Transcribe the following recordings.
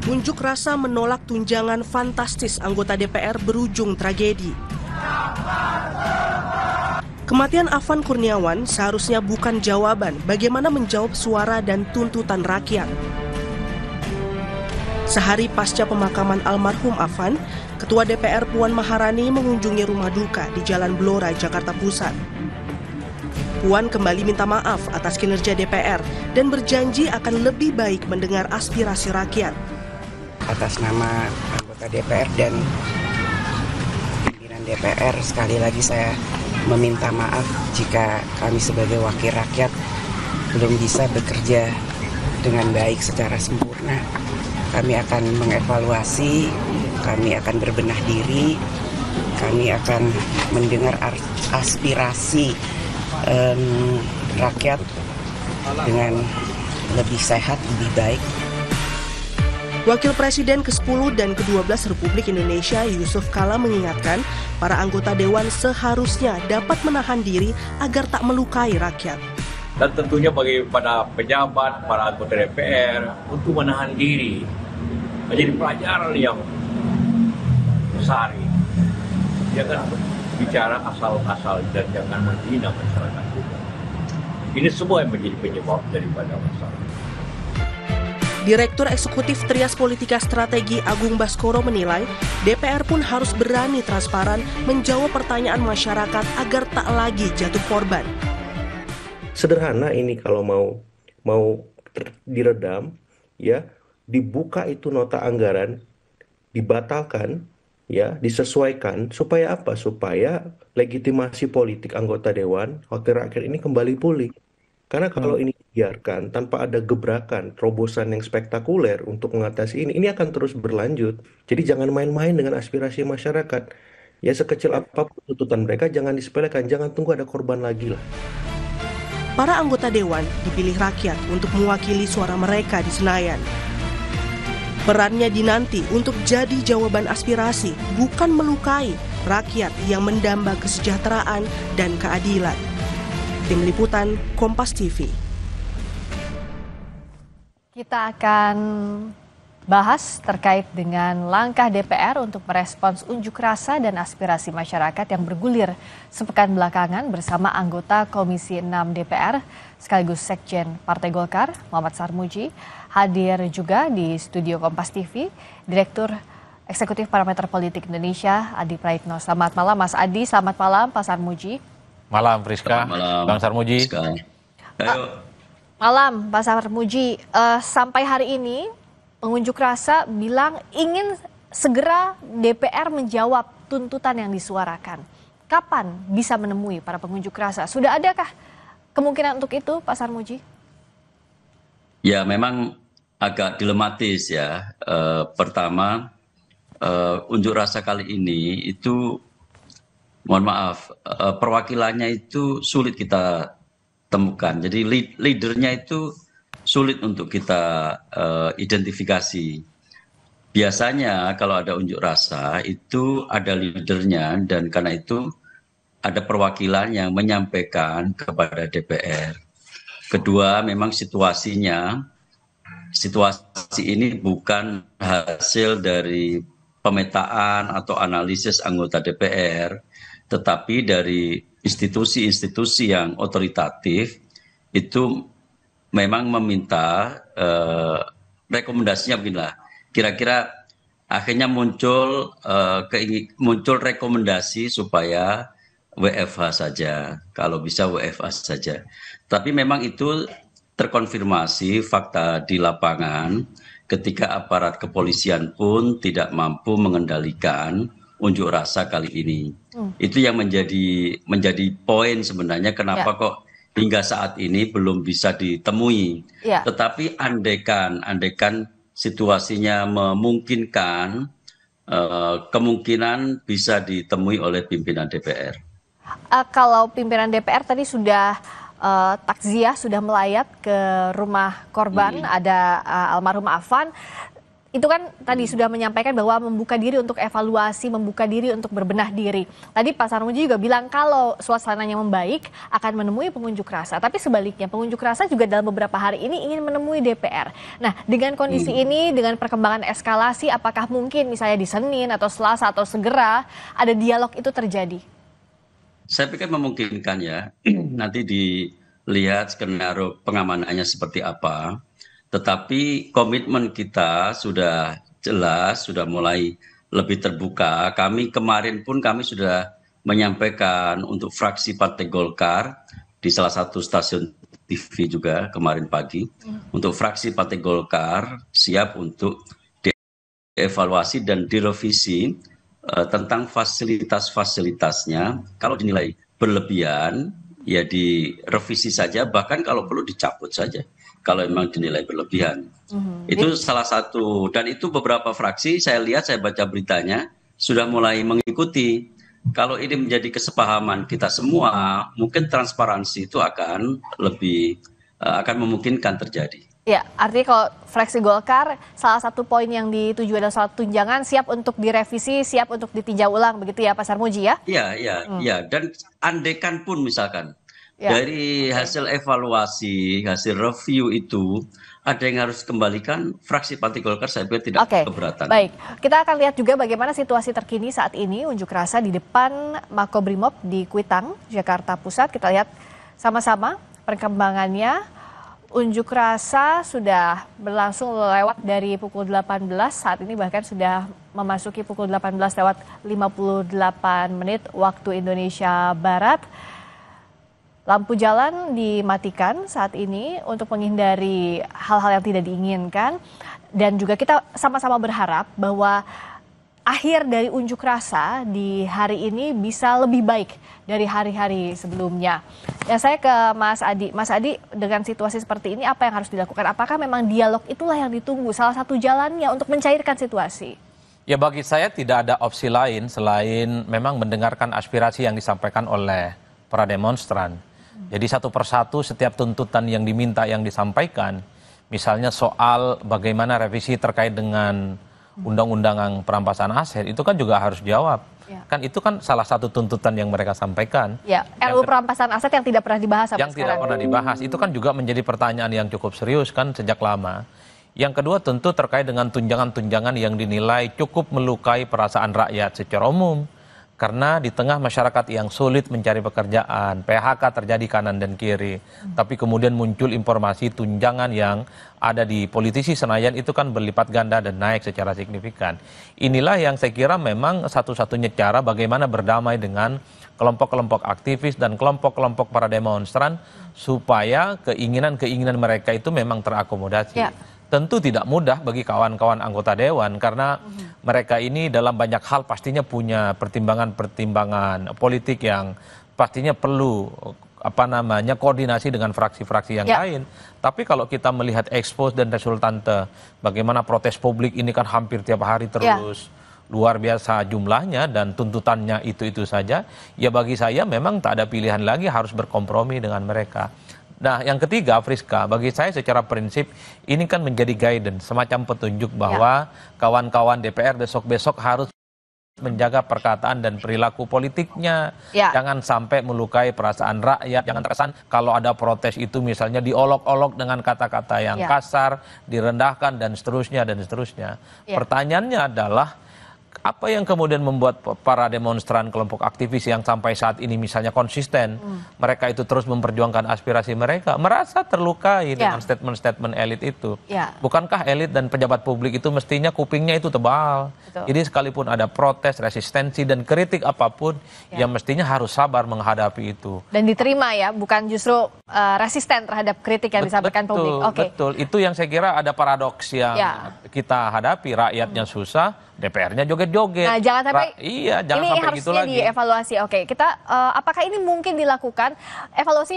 Unjuk rasa menolak tunjangan fantastis anggota DPR berujung tragedi. Kematian Afan Kurniawan seharusnya bukan jawaban bagaimana menjawab suara dan tuntutan rakyat. Sehari pasca pemakaman almarhum Afan, Ketua DPR Puan Maharani mengunjungi rumah duka di Jalan Blora, Jakarta Pusat. Puan kembali minta maaf atas kinerja DPR dan berjanji akan lebih baik mendengar aspirasi rakyat. Atas nama anggota DPR dan pimpinan DPR, sekali lagi saya meminta maaf jika kami sebagai wakil rakyat belum bisa bekerja dengan baik secara sempurna. Kami akan mengevaluasi, kami akan berbenah diri, kami akan mendengar aspirasi rakyat dengan lebih sehat, lebih baik. Wakil Presiden ke-10 dan ke-12 Republik Indonesia Yusuf Kala mengingatkan para anggota Dewan seharusnya dapat menahan diri agar tak melukai rakyat. Dan tentunya bagi para pejabat, para anggota DPR untuk menahan diri menjadi pelajaran yang besar. Jangan bicara asal-asal dan jangan menghina masyarakat juga. Ini semua yang menjadi penyebab daripada masalah. Direktur Eksekutif Trias Politika Strategi Agung Baskoro menilai DPR pun harus berani transparan menjawab pertanyaan masyarakat agar tak lagi jatuh korban. Sederhana ini kalau mau diredam, ya dibuka itu nota anggaran, dibatalkan, ya disesuaikan supaya apa? Supaya legitimasi politik anggota dewan, wakil rakyat ini kembali pulih. Karena kalau ini dibiarkan tanpa ada gebrakan, terobosan yang spektakuler untuk mengatasi ini akan terus berlanjut. Jadi jangan main-main dengan aspirasi masyarakat. Ya sekecil apapun tuntutan mereka jangan disepelekan, jangan tunggu ada korban lagi lah. Para anggota dewan dipilih rakyat untuk mewakili suara mereka di Senayan. Perannya dinanti untuk jadi jawaban aspirasi, bukan melukai rakyat yang mendamba kesejahteraan dan keadilan. Tim Liputan Kompas TV. Kita akan bahas terkait dengan langkah DPR untuk merespons unjuk rasa dan aspirasi masyarakat yang bergulir sepekan belakangan bersama anggota Komisi 6 DPR sekaligus Sekjen Partai Golkar Muhammad Sarmuji. Hadir juga di studio Kompas TV Direktur Eksekutif Parameter Politik Indonesia Adi Praitno. Selamat malam Mas Adi, selamat malam Pak Sarmuji. Malam Priska, Bang Sarmuji. Malam Pak Sarmuji, sampai hari ini pengunjuk rasa bilang ingin segera DPR menjawab tuntutan yang disuarakan. Kapan bisa menemui para pengunjuk rasa? Sudah adakah kemungkinan untuk itu Pak Sarmuji? Ya memang agak dilematis ya. Pertama, unjuk rasa kali ini itu mohon maaf, perwakilannya itu sulit kita temukan. Jadi leadernya itu sulit untuk kita identifikasi. Biasanya kalau ada unjuk rasa itu ada leadernya dan karena itu ada perwakilan yang menyampaikan kepada DPR. Kedua, memang situasi ini bukan hasil dari pemetaan atau analisis anggota DPR, tetapi dari institusi-institusi yang otoritatif itu memang meminta rekomendasinya beginilah. Kira-kira akhirnya muncul rekomendasi supaya WFH saja, kalau bisa WFH saja. Tapi memang itu terkonfirmasi fakta di lapangan ketika aparat kepolisian pun tidak mampu mengendalikan unjuk rasa kali ini. Itu yang menjadi poin sebenarnya kenapa kok hingga saat ini belum bisa ditemui. Tetapi andaikan situasinya memungkinkan, kemungkinan bisa ditemui oleh pimpinan DPR. Kalau pimpinan DPR tadi sudah takziah, sudah melayat ke rumah korban, ada almarhum Afan. itu kan tadi sudah menyampaikan bahwa membuka diri untuk evaluasi, membuka diri untuk berbenah diri. Tadi Pak Sarmuji juga bilang kalau suasananya membaik akan menemui pengunjuk rasa. Tapi sebaliknya pengunjuk rasa juga dalam beberapa hari ini ingin menemui DPR. Nah, dengan kondisi ini, dengan perkembangan eskalasi, apakah mungkin misalnya di Senin atau Selasa atau segera ada dialog itu terjadi? Saya pikir memungkinkan ya. Nanti dilihat skenario pengamanannya seperti apa. Tetapi komitmen kita sudah jelas, sudah mulai lebih terbuka. Kemarin pun kami sudah menyampaikan untuk fraksi Partai Golkar di salah satu stasiun TV juga kemarin pagi. Untuk fraksi Partai Golkar siap untuk dievaluasi dan direvisi tentang fasilitas-fasilitasnya. Kalau dinilai berlebihan, ya direvisi saja, bahkan kalau perlu dicabut saja. Kalau memang dinilai berlebihan. Itu salah satu, dan itu beberapa fraksi saya lihat, saya baca beritanya, sudah mulai mengikuti. Kalau ini menjadi kesepahaman kita semua, mungkin transparansi itu akan memungkinkan terjadi. Ya, artinya kalau fraksi Golkar, salah satu poin yang dituju adalah soal tunjangan siap untuk direvisi, siap untuk ditinjau ulang, begitu ya Pak Sarmuji ya? Iya, dan andekan pun misalkan, dari hasil evaluasi, hasil review itu, ada yang harus kembalikan, fraksi Partai Golkar saya pikir tidak keberatan. Baik, kita akan lihat juga bagaimana situasi terkini saat ini unjuk rasa di depan Makobrimob di Kuitang, Jakarta Pusat. Kita lihat sama-sama perkembangannya. Unjuk rasa sudah berlangsung lewat dari pukul 18, saat ini bahkan sudah memasuki pukul 18 lewat 58 menit waktu Indonesia Barat. Lampu jalan dimatikan saat ini untuk menghindari hal-hal yang tidak diinginkan. Dan juga kita sama-sama berharap bahwa akhir dari unjuk rasa di hari ini bisa lebih baik dari hari-hari sebelumnya. Ya, saya ke Mas Adi. Mas Adi, dengan situasi seperti ini apa yang harus dilakukan? Apakah memang dialog itulah yang ditunggu, salah satu jalannya untuk mencairkan situasi? Ya, bagi saya tidak ada opsi lain selain memang mendengarkan aspirasi yang disampaikan oleh para demonstran. Jadi satu persatu setiap tuntutan yang diminta yang disampaikan, misalnya soal bagaimana revisi terkait dengan undang-undang perampasan aset, itu kan juga harus jawab. Kan itu kan salah satu tuntutan yang mereka sampaikan. Ya, RUU perampasan aset yang tidak pernah dibahas sampai sekarang. Yang tidak pernah dibahas, itu kan juga menjadi pertanyaan yang cukup serius kan sejak lama. Yang kedua tentu terkait dengan tunjangan-tunjangan yang dinilai cukup melukai perasaan rakyat secara umum. Karena di tengah masyarakat yang sulit mencari pekerjaan, PHK terjadi kanan dan kiri. Tapi kemudian muncul informasi tunjangan yang ada di politisi Senayan itu kan berlipat ganda dan naik secara signifikan. Inilah yang saya kira memang satu-satunya cara bagaimana berdamai dengan kelompok-kelompok aktivis dan kelompok-kelompok para demonstran supaya keinginan-keinginan mereka itu memang terakomodasi. Tentu tidak mudah bagi kawan-kawan anggota dewan karena mereka ini dalam banyak hal pastinya punya pertimbangan-pertimbangan politik yang pastinya perlu koordinasi dengan fraksi-fraksi yang lain. Tapi kalau kita melihat expose dan resultante bagaimana protes publik ini kan hampir tiap hari terus luar biasa jumlahnya dan tuntutannya itu saja, ya bagi saya memang tak ada pilihan lagi, harus berkompromi dengan mereka. Nah, yang ketiga, Friska, bagi saya secara prinsip ini kan menjadi guidance, semacam petunjuk bahwa kawan-kawan DPR besok-besok harus menjaga perkataan dan perilaku politiknya. Jangan sampai melukai perasaan rakyat, jangan terkesan kalau ada protes itu misalnya diolok-olok dengan kata-kata yang kasar, direndahkan dan seterusnya dan seterusnya. Pertanyaannya adalah apa yang kemudian membuat para demonstran kelompok aktivis yang sampai saat ini misalnya konsisten, mereka itu terus memperjuangkan aspirasi mereka, merasa terlukai dengan statement-statement elit itu. Bukankah elit dan pejabat publik itu mestinya kupingnya itu tebal? Jadi sekalipun ada protes, resistensi dan kritik apapun, ya mestinya harus sabar menghadapi itu. Dan diterima ya, bukan justru resisten terhadap kritik yang disampaikan publik. Betul, itu yang saya kira ada paradoks yang kita hadapi, rakyatnya susah, DPR-nya joget-joget. Nah, jangan sampai jangan sampai gitu lagi. Ini harusnya dievaluasi. Oke, kita apakah ini mungkin dilakukan evaluasi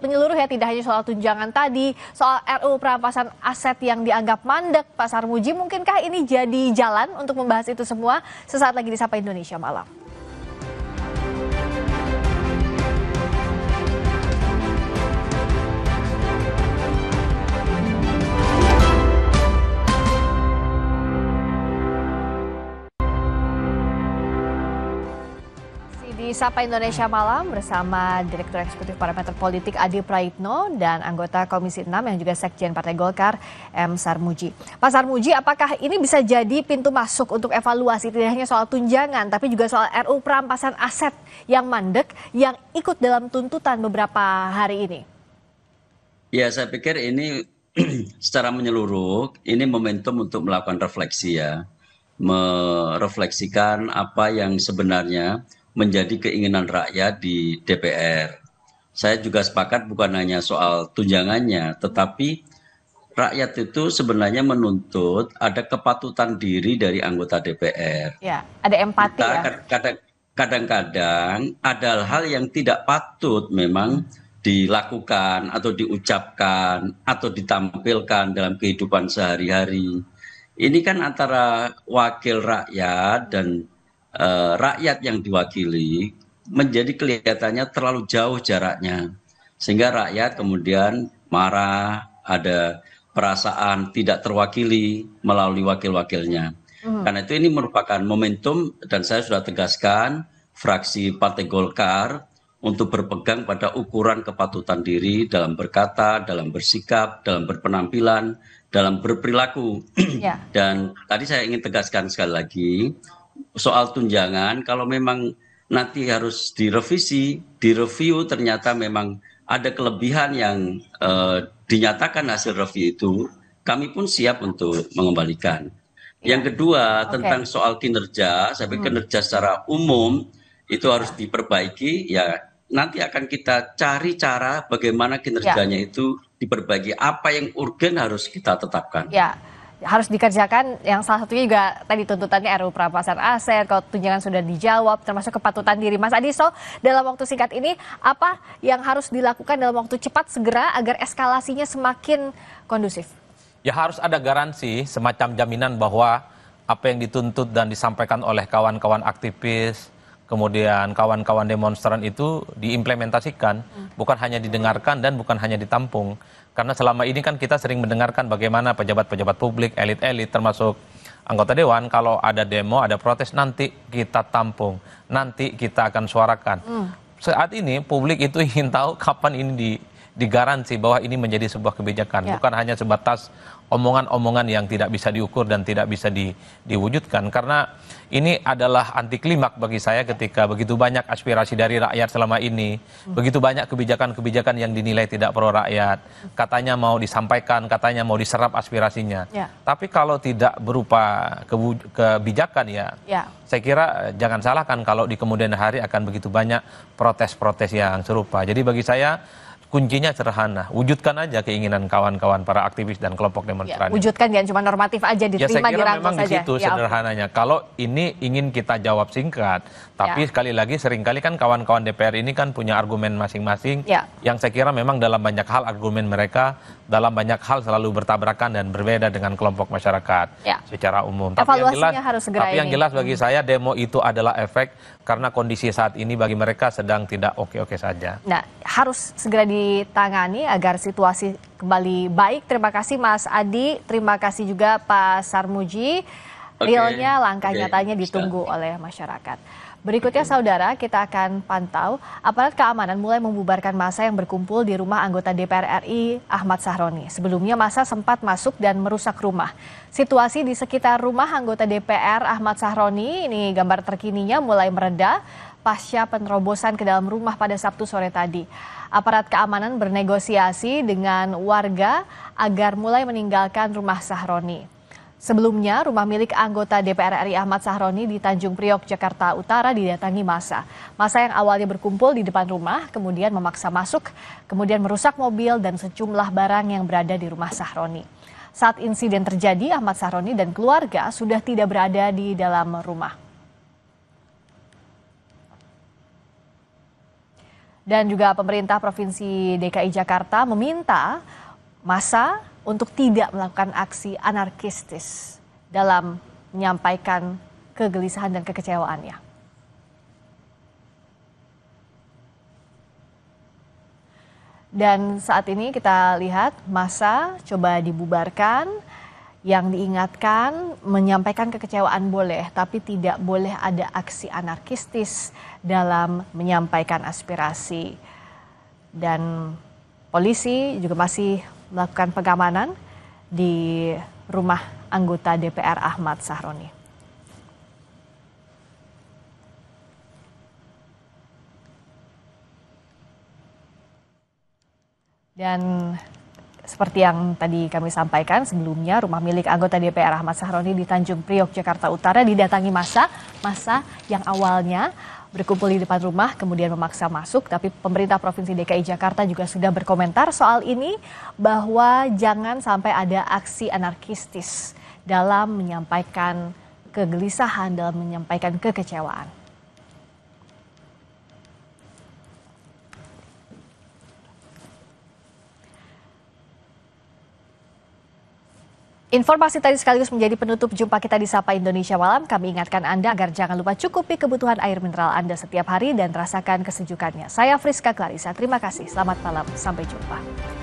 menyeluruh ya, tidak hanya soal tunjangan tadi, soal RUU perampasan aset yang dianggap mandek, Pak Sarmuji, mungkinkah ini jadi jalan untuk membahas itu semua sesaat lagi di Sapa Indonesia Malam? Di Sapa Indonesia Malam bersama Direktur Eksekutif Parameter Politik Adi Praitno dan anggota Komisi 6 yang juga Sekjen Partai Golkar M. Sarmuji. Pak Sarmuji, apakah ini bisa jadi pintu masuk untuk evaluasi tidak hanya soal tunjangan tapi juga soal RUU perampasan aset yang mandek yang ikut dalam tuntutan beberapa hari ini? Ya, saya pikir ini secara menyeluruh ini momentum untuk melakukan refleksi ya. Merefleksikan apa yang sebenarnya menjadi keinginan rakyat di DPR. Saya juga sepakat bukan hanya soal tunjangannya, tetapi rakyat itu sebenarnya menuntut ada kepatutan diri dari anggota DPR. Ya, ada empati ya. Kadang-kadang ada hal yang tidak patut memang dilakukan atau diucapkan atau ditampilkan dalam kehidupan sehari-hari. Ini kan antara wakil rakyat dan rakyat yang diwakili menjadi kelihatannya terlalu jauh jaraknya. Sehingga rakyat kemudian marah, ada perasaan tidak terwakili melalui wakil-wakilnya. Karena itu ini merupakan momentum dan saya sudah tegaskan fraksi Partai Golkar untuk berpegang pada ukuran kepatutan diri dalam berkata, dalam bersikap, dalam berpenampilan, dalam berperilaku. Ya. Dan tadi saya ingin tegaskan sekali lagi, soal tunjangan, kalau memang nanti harus direvisi, direview ternyata memang ada kelebihan yang dinyatakan hasil review itu, kami pun siap untuk mengembalikan. Yang kedua, tentang soal kinerja, saya pikir kinerja secara umum itu harus diperbaiki, ya nanti akan kita cari cara bagaimana kinerjanya itu diperbaiki. Apa yang urgen harus kita tetapkan. Ya, harus dikerjakan. Yang salah satunya juga tadi tuntutannya RUU perampasan aset, kalau tunjangan sudah dijawab, termasuk kepatutan diri. Mas Adi, dalam waktu singkat ini apa yang harus dilakukan dalam waktu cepat segera agar eskalasinya semakin kondusif? Ya harus ada garansi, semacam jaminan bahwa apa yang dituntut dan disampaikan oleh kawan-kawan aktivis, kemudian kawan-kawan demonstran itu diimplementasikan, bukan hanya didengarkan dan bukan hanya ditampung. Karena selama ini kan kita sering mendengarkan bagaimana pejabat-pejabat publik, elit-elit termasuk anggota dewan, kalau ada demo, ada protes, nanti kita tampung, nanti kita akan suarakan. Saat ini publik itu ingin tahu kapan ini digaransi bahwa ini menjadi sebuah kebijakan, bukan hanya sebatas omongan-omongan yang tidak bisa diukur dan tidak bisa diwujudkan. Karena ini adalah anti klimak bagi saya ketika begitu banyak aspirasi dari rakyat selama ini, begitu banyak kebijakan-kebijakan yang dinilai tidak pro rakyat, katanya mau disampaikan, katanya mau diserap aspirasinya. Tapi kalau tidak berupa kebijakan saya kira jangan salahkan kalau di kemudian hari akan begitu banyak protes-protes yang serupa. Jadi bagi saya kuncinya sederhana, wujudkan aja keinginan kawan-kawan para aktivis dan kelompok demonstran. Wujudkan, jangan cuma normatif aja, diterima, dirangkul saja. Memang di situ sederhananya. Kalau ini ingin kita jawab singkat, tapi sekali lagi seringkali kan kawan-kawan DPR ini kan punya argumen masing-masing, yang saya kira memang dalam banyak hal argumen mereka dalam banyak hal selalu bertabrakan dan berbeda dengan kelompok masyarakat secara umum. Tapi yang jelas bagi saya demo itu adalah efek karena kondisi saat ini bagi mereka sedang tidak oke-oke saja. Nah, harus segera ditangani agar situasi kembali baik. Terima kasih Mas Adi, terima kasih juga Pak Sarmuji. Realnya langkah nyatanya ditunggu oleh masyarakat. Berikutnya saudara, kita akan pantau aparat keamanan mulai membubarkan massa yang berkumpul di rumah anggota DPR RI Ahmad Sahroni. Sebelumnya massa sempat masuk dan merusak rumah. Situasi di sekitar rumah anggota DPR Ahmad Sahroni, ini gambar terkininya, mulai mereda pasca penerobosan ke dalam rumah pada Sabtu sore tadi. Aparat keamanan bernegosiasi dengan warga agar mulai meninggalkan rumah Sahroni. Sebelumnya, rumah milik anggota DPR RI Ahmad Sahroni di Tanjung Priok, Jakarta Utara didatangi massa. Massa yang awalnya berkumpul di depan rumah, kemudian memaksa masuk, kemudian merusak mobil dan sejumlah barang yang berada di rumah Sahroni. Saat insiden terjadi, Ahmad Sahroni dan keluarga sudah tidak berada di dalam rumah. Dan juga pemerintah Provinsi DKI Jakarta meminta massa untuk tidak melakukan aksi anarkistis dalam menyampaikan kegelisahan dan kekecewaannya. Dan saat ini kita lihat massa coba dibubarkan yang diingatkan menyampaikan kekecewaan boleh, tapi tidak boleh ada aksi anarkistis dalam menyampaikan aspirasi. Dan polisi juga masih melakukan pengamanan di rumah anggota DPR Ahmad Sahroni. Dan seperti yang tadi kami sampaikan sebelumnya, rumah milik anggota DPR Ahmad Sahroni di Tanjung Priok, Jakarta Utara didatangi massa yang awalnya berkumpul di depan rumah kemudian memaksa masuk, tapi pemerintah Provinsi DKI Jakarta juga sudah berkomentar soal ini bahwa jangan sampai ada aksi anarkistis dalam menyampaikan kegelisahan, dalam menyampaikan kekecewaan. Informasi tadi sekaligus menjadi penutup jumpa kita di Sapa Indonesia Malam. Kami ingatkan Anda agar jangan lupa cukupi kebutuhan air mineral Anda setiap hari dan rasakan kesejukannya. Saya Friska Clarissa, terima kasih. Selamat malam, sampai jumpa.